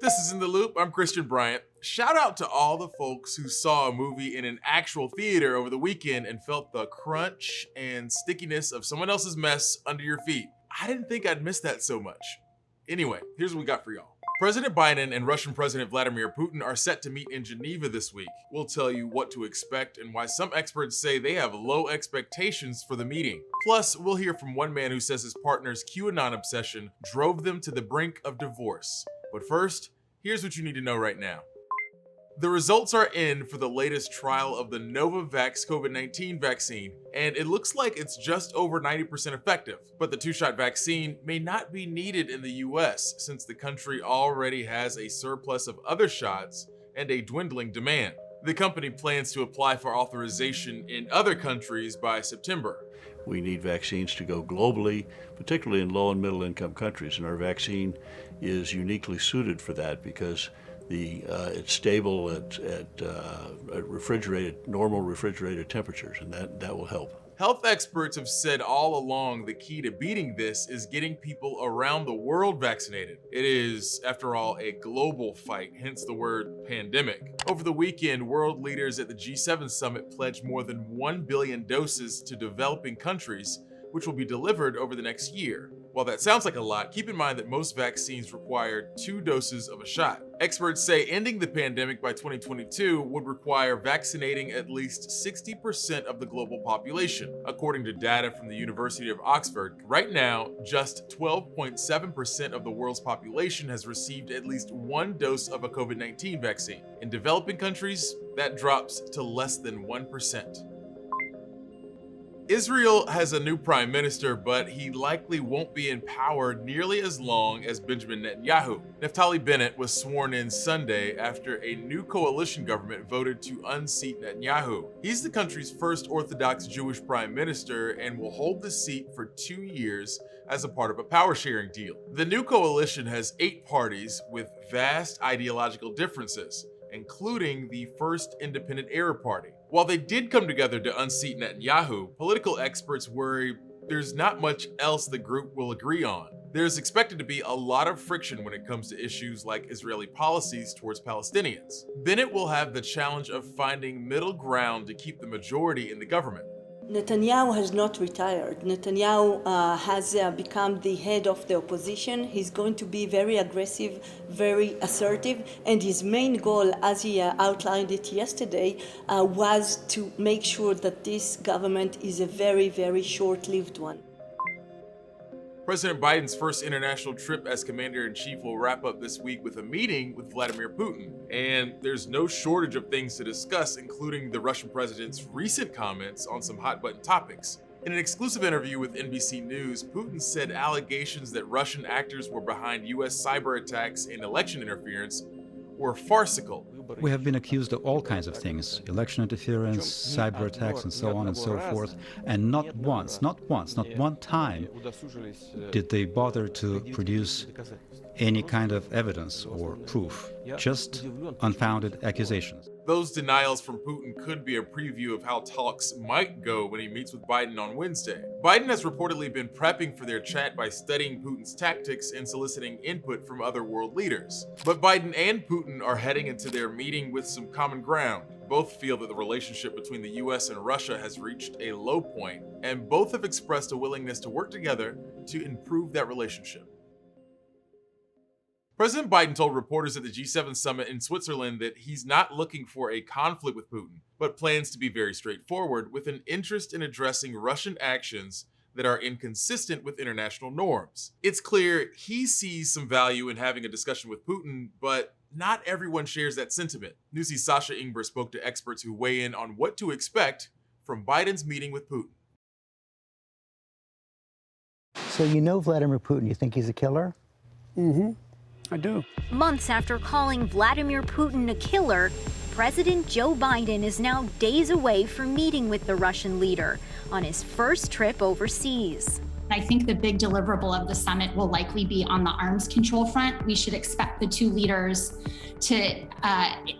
This is In the Loop. I'm Christian Bryant. Shout out to all the folks who saw a movie in an actual theater over the weekend and felt the crunch and stickiness of someone else's mess under your feet. I didn't think I'd miss that so much. Anyway, here's what we got for y'all. President Biden and Russian President Vladimir Putin are set to meet in Geneva this week. We'll tell you what to expect and why some experts say they have low expectations for the meeting. Plus, we'll hear from one man who says his partner's QAnon obsession drove them to the brink of divorce. But first, here's what you need to know right now. The results are in for the latest trial of the Novavax COVID-19 vaccine, and it looks like it's just over 90% effective. But the two-shot vaccine may not be needed in the US since the country already has a surplus of other shots and a dwindling demand. The company plans to apply for authorization in other countries by September. We need vaccines to go globally, particularly in low and middle income countries, and our vaccine is uniquely suited for that because it's stable at normal refrigerated temperatures, and that will help. Health experts have said all along the key to beating this is getting people around the world vaccinated. It is, after all, a global fight, hence the word pandemic. Over the weekend, world leaders at the G7 summit pledged more than 1 billion doses to developing countries, which will be delivered over the next year. While that sounds like a lot, keep in mind that most vaccines require 2 doses of a shot. Experts say ending the pandemic by 2022 would require vaccinating at least 60% of the global population. According to data from the University of Oxford, right now, just 12.7% of the world's population has received at least 1 dose of a COVID-19 vaccine. In developing countries, that drops to less than 1%. Israel has a new prime minister, but he likely won't be in power nearly as long as Benjamin Netanyahu. Naftali Bennett was sworn in Sunday after a new coalition government voted to unseat Netanyahu. He's the country's first Orthodox Jewish prime minister and will hold the seat for 2 years as a part of a power-sharing deal. The new coalition has 8 parties with vast ideological differences, including the First Independent Arab Party. While they did come together to unseat Netanyahu, political experts worry there's not much else the group will agree on. There's expected to be a lot of friction when it comes to issues like Israeli policies towards Palestinians. Bennett will have the challenge of finding middle ground to keep the majority in the government. Netanyahu has not retired. Netanyahu has become the head of the opposition. He's going to be very aggressive, very assertive, and his main goal, as he outlined it yesterday, was to make sure that this government is a very, very short-lived one. President Biden's first international trip as commander-in-chief will wrap up this week with a meeting with Vladimir Putin. And there's no shortage of things to discuss, including the Russian president's recent comments on some hot-button topics. In an exclusive interview with NBC News, Putin said allegations that Russian actors were behind US cyber attacks and election interference were farcical. We have been accused of all kinds of things, election interference, cyber attacks, and so on and so forth, and not one time did they bother to produce any kind of evidence or proof, just unfounded accusations. Those denials from Putin could be a preview of how talks might go when he meets with Biden on Wednesday. Biden has reportedly been prepping for their chat by studying Putin's tactics and soliciting input from other world leaders. But Biden and Putin are heading into their meeting with some common ground. Both feel that the relationship between the US and Russia has reached a low point, and both have expressed a willingness to work together to improve that relationship. President Biden told reporters at the G7 summit in Switzerland that he's not looking for a conflict with Putin, but plans to be very straightforward with an interest in addressing Russian actions that are inconsistent with international norms. It's clear he sees some value in having a discussion with Putin, but not everyone shares that sentiment. Newsy's Sasha Ingber spoke to experts who weigh in on what to expect from Biden's meeting with Putin. So you know Vladimir Putin, you think he's a killer? Mm-hmm. I do. Months after calling Vladimir Putin a killer, President Joe Biden is now days away from meeting with the Russian leader on his first trip overseas. I think the big deliverable of the summit will likely be on the arms control front. We should expect the two leaders to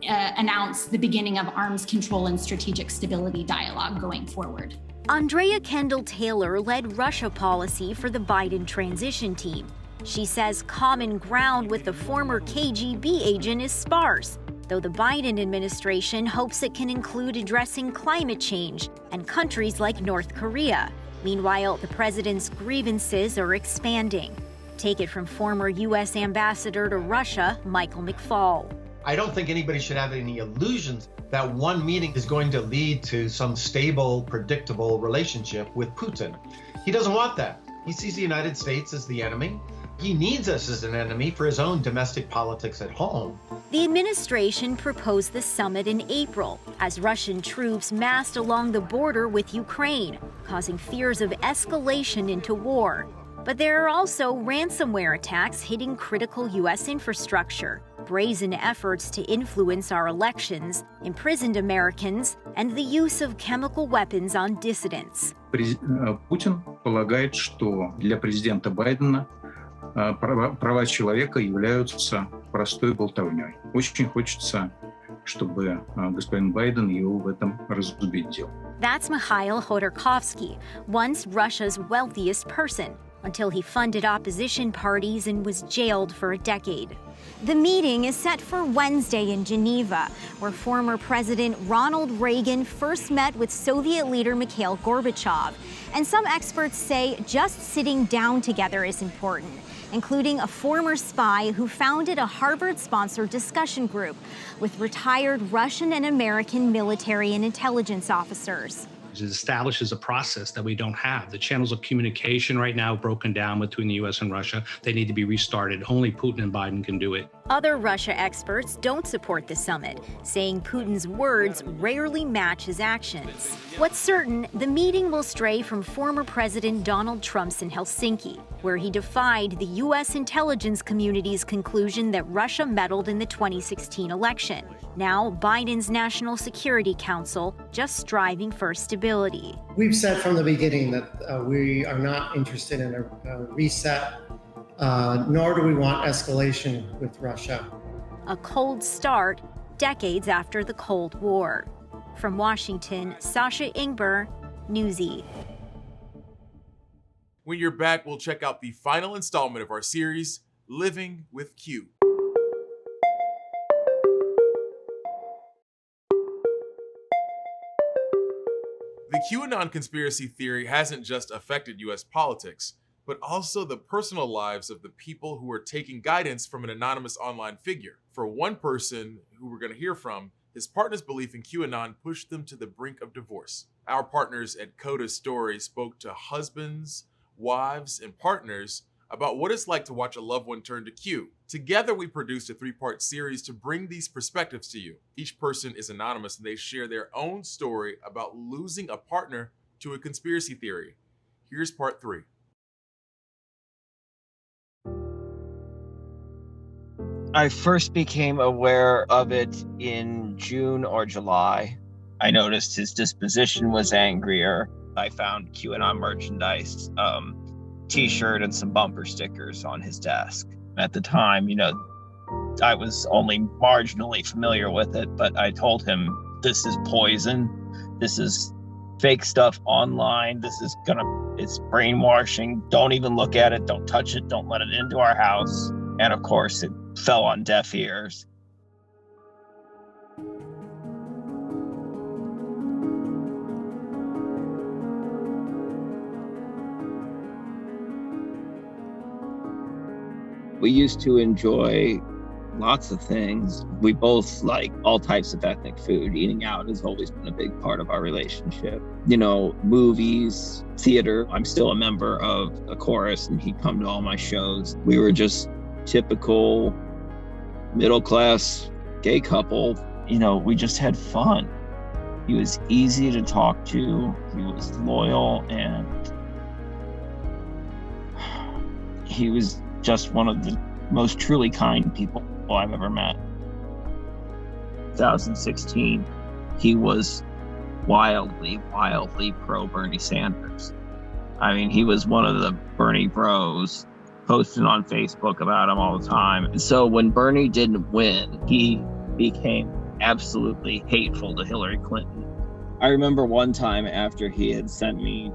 announce the beginning of arms control and strategic stability dialogue going forward. Andrea Kendall Taylor led Russia policy for the Biden transition team. She says common ground with the former KGB agent is sparse, though the Biden administration hopes it can include addressing climate change and countries like North Korea. Meanwhile, the president's grievances are expanding. Take it from former U.S. Ambassador to Russia, Michael McFaul. I don't think anybody should have any illusions that one meeting is going to lead to some stable, predictable relationship with Putin. He doesn't want that. He sees the United States as the enemy. He needs us as an enemy for his own domestic politics at home. The administration proposed the summit in April as Russian troops massed along the border with Ukraine, causing fears of escalation into war. But there are also ransomware attacks hitting critical U.S. infrastructure, brazen efforts to influence our elections, imprisoned Americans, and the use of chemical weapons on dissidents. Путин полагает, что для президента Байдена права человека являются простой болтовней. Очень хочется, чтобы господин Байден его в этом разубедил. That's Mikhail Khodorkovsky, once Russia's wealthiest person, until he funded opposition parties and was jailed for a decade. The meeting is set for Wednesday in Geneva, where former President Ronald Reagan first met with Soviet leader Mikhail Gorbachev. And some experts say just sitting down together is important, including a former spy who founded a Harvard-sponsored discussion group with retired Russian and American military and intelligence officers. It establishes a process that we don't have. The channels of communication right now broken down between the U.S. and Russia. They need to be restarted. Only Putin and Biden can do it. Other Russia experts don't support the summit, saying Putin's words rarely match his actions. What's certain, the meeting will stray from former President Donald Trump's in Helsinki, where he defied the U.S. intelligence community's conclusion that Russia meddled in the 2016 election. Now, Biden's National Security Council just striving for stability. We've said from the beginning that we are not interested in a reset, nor do we want escalation with Russia. A cold start decades after the Cold War. From Washington, Sasha Ingber, Newsy. When you're back, we'll check out the final installment of our series, Living with Q. The QAnon conspiracy theory hasn't just affected US politics, but also the personal lives of the people who are taking guidance from an anonymous online figure. For one person who we're going to hear from, his partner's belief in QAnon pushed them to the brink of divorce. Our partners at Coda Story spoke to husbands, wives, and partners about what it's like to watch a loved one turn to Q. Together, we produced a 3-part series to bring these perspectives to you. Each person is anonymous and they share their own story about losing a partner to a conspiracy theory. Here's part 3. I first became aware of it in June or July. I noticed his disposition was angrier. I found QAnon merchandise, t-shirt and some bumper stickers on his desk. At the time, I was only marginally familiar with it, but I told him, this is poison. This is fake stuff online. It's brainwashing. Don't even look at it. Don't touch it. Don't let it into our house. And of course, it fell on deaf ears. We used to enjoy lots of things. We both like all types of ethnic food. Eating out has always been a big part of our relationship. Movies, theater. I'm still a member of a chorus and he'd come to all my shows. We were just typical middle-class gay couple. We just had fun. He was easy to talk to. He was loyal, and he was just one of the most truly kind people I've ever met. 2016, he was wildly pro Bernie Sanders. I mean, he was one of the Bernie bros, posting on Facebook about him all the time. And so when Bernie didn't win, he became absolutely hateful to Hillary Clinton. I remember one time after he had sent me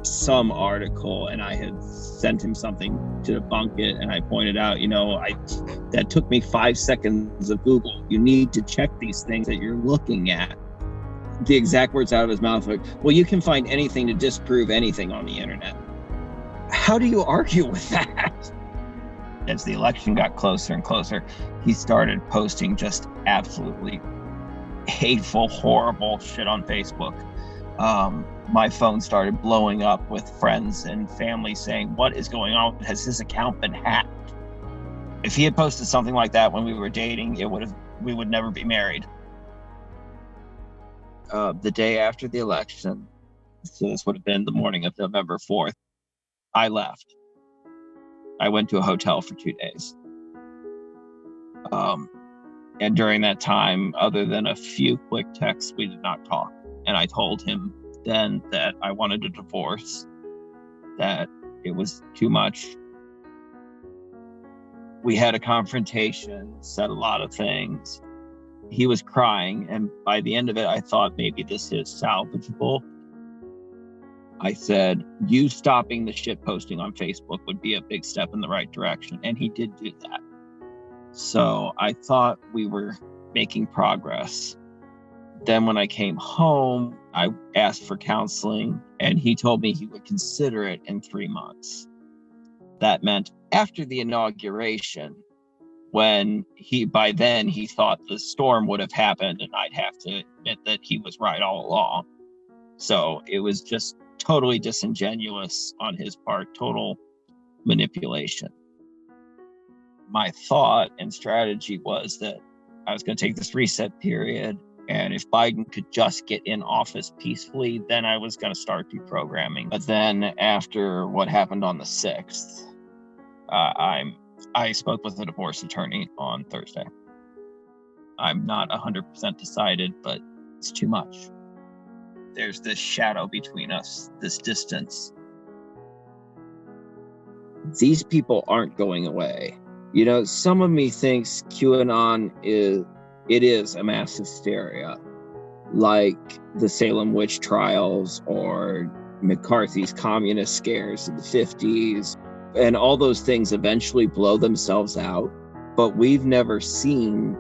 some article, and I had sent him something to debunk it, and I pointed out, that took me 5 seconds of Google. You need to check these things that you're looking at. The exact words out of his mouth were, well, you can find anything to disprove anything on the internet. How do you argue with that? As the election got closer and closer, he started posting just absolutely hateful, horrible shit on Facebook. My phone started blowing up with friends and family saying, what is going on? Has his account been hacked? If he had posted something like that when we were dating, we would never be married. The day after the election, so this would have been the morning of November 4th, I left. I went to a hotel for 2 days. And during that time, other than a few quick texts, we did not talk. And I told him then that I wanted a divorce, that it was too much. We had a confrontation, said a lot of things. He was crying, and by the end of it, I thought maybe this is salvageable. I said, you stopping the shit posting on Facebook would be a big step in the right direction. And he did do that. So I thought we were making progress. Then when I came home, I asked for counseling, and he told me he would consider it in 3 months. That meant after the inauguration, when by then he thought the storm would have happened, and I'd have to admit that he was right all along. So it was just totally disingenuous on his part, total manipulation. My thought and strategy was that I was going to take this reset period, and if Biden could just get in office peacefully, then I was going to start deprogramming. But then after what happened on the 6th, I spoke with a divorce attorney on Thursday. I'm not 100% decided, but it's too much. There's this shadow between us, this distance. These people aren't going away. Some of me thinks QAnon is a mass hysteria, like the Salem witch trials or McCarthy's communist scares in the 50s, and all those things eventually blow themselves out. But we've never seen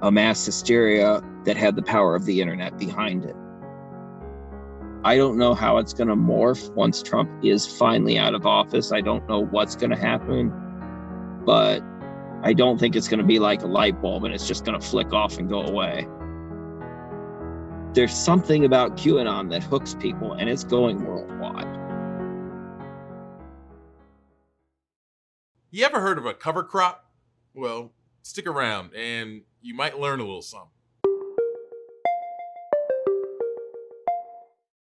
a mass hysteria that had the power of the internet behind it. I don't know how it's going to morph once Trump is finally out of office. I don't know what's going to happen, but I don't think it's going to be like a light bulb and it's just going to flick off and go away. There's something about QAnon that hooks people, and it's going worldwide. You ever heard of a cover crop? Well, stick around and you might learn a little something.